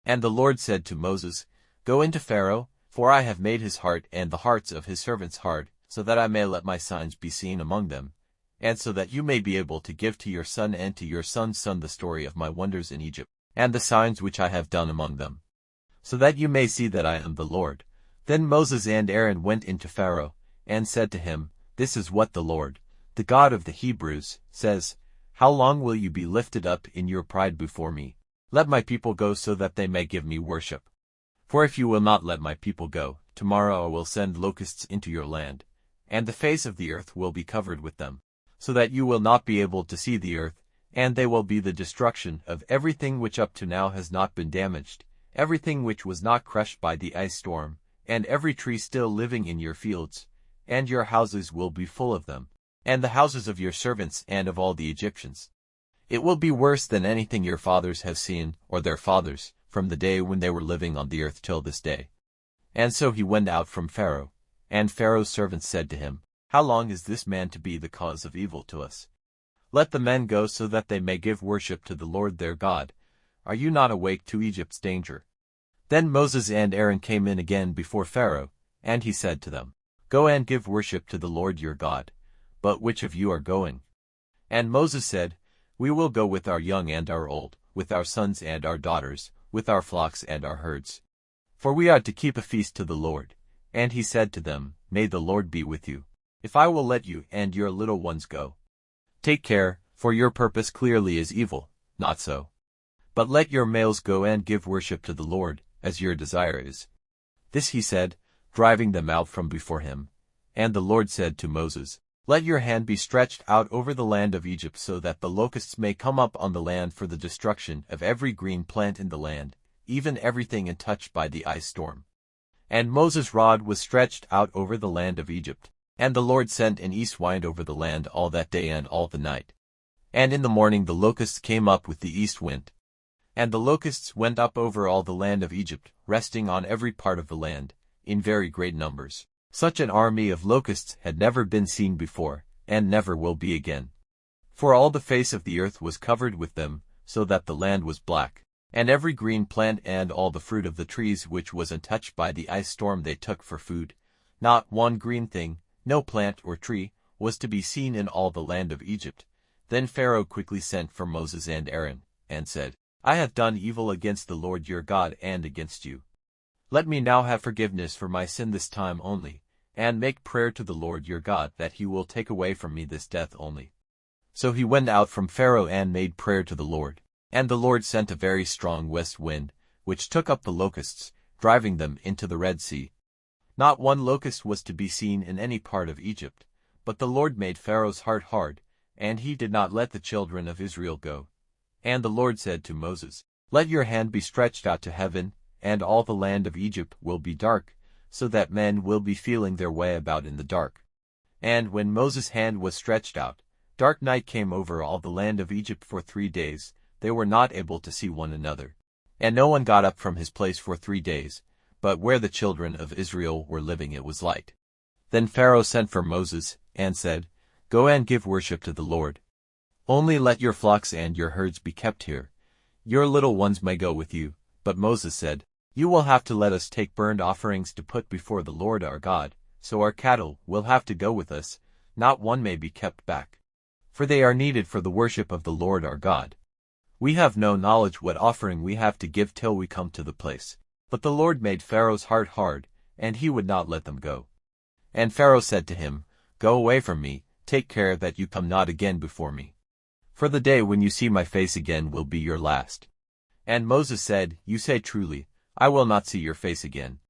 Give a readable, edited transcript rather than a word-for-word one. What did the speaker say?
And the Lord said to Moses, Go into Pharaoh, for I have made his heart and the hearts of his servants hard, so that I may let my signs be seen among them, and so that you may be able to give to your son and to your son's son the story of my wonders in Egypt, and the signs which I have done among them, so that you may see that I am the Lord. Then Moses and Aaron went into Pharaoh, and said to him, This is what the Lord, the God of the Hebrews, says, How long will you be lifted up in your pride before me? Let my people go so that they may give me worship. For if you will not let my people go, tomorrow I will send locusts into your land, and the face of the earth will be covered with them, so that you will not be able to see the earth, and they will be the destruction of everything which up to now has not been damaged, everything which was not crushed by the ice storm, and every tree still living in your fields, and your houses will be full of them, and the houses of your servants and of all the Egyptians. It will be worse than anything your fathers have seen, or their fathers, from the day when they were living on the earth till this day. And so he went out from Pharaoh, and Pharaoh's servants said to him, How long is this man to be the cause of evil to us? Let the men go so that they may give worship to the Lord their God. Are you not awake to Egypt's danger? Then Moses and Aaron came in again before Pharaoh, and he said to them, Go and give worship to the Lord your God. But which of you are going? And Moses said, We will go with our young and our old, with our sons and our daughters, with our flocks and our herds. For we ought to keep a feast to the Lord. And he said to them, May the Lord be with you, if I will let you and your little ones go. Take care, for your purpose clearly is evil, not so. But let your males go and give worship to the Lord, as your desire is. This he said, driving them out from before him. And the Lord said to Moses, Let your hand be stretched out over the land of Egypt so that the locusts may come up on the land for the destruction of every green plant in the land, even everything untouched by the ice storm. And Moses' rod was stretched out over the land of Egypt, and the Lord sent an east wind over the land all that day and all the night. And in the morning the locusts came up with the east wind. And the locusts went up over all the land of Egypt, resting on every part of the land, in very great numbers. Such an army of locusts had never been seen before, and never will be again. For all the face of the earth was covered with them, so that the land was black, and every green plant and all the fruit of the trees which was untouched by the ice storm they took for food. Not one green thing, no plant or tree, was to be seen in all the land of Egypt. Then Pharaoh quickly sent for Moses and Aaron, and said, I have done evil against the Lord your God and against you. Let me now have forgiveness for my sin this time only, and make prayer to the Lord your God that he will take away from me this death only. So he went out from Pharaoh and made prayer to the Lord. And the Lord sent a very strong west wind, which took up the locusts, driving them into the Red Sea. Not one locust was to be seen in any part of Egypt, but the Lord made Pharaoh's heart hard, and he did not let the children of Israel go. And the Lord said to Moses, Let your hand be stretched out to heaven, and all the land of Egypt will be dark, so that men will be feeling their way about in the dark. And when Moses' hand was stretched out, dark night came over all the land of Egypt for 3 days. They were not able to see one another. And no one got up from his place for 3 days, but where the children of Israel were living it was light. Then Pharaoh sent for Moses, and said, Go and give worship to the Lord. Only let your flocks and your herds be kept here. Your little ones may go with you. But Moses said, You will have to let us take burnt offerings to put before the Lord our God, so our cattle will have to go with us, not one may be kept back. For they are needed for the worship of the Lord our God. We have no knowledge what offering we have to give till we come to the place. But the Lord made Pharaoh's heart hard, and he would not let them go. And Pharaoh said to him, Go away from me, take care that you come not again before me. For the day when you see my face again will be your last. And Moses said, You say truly, I will not see your face again.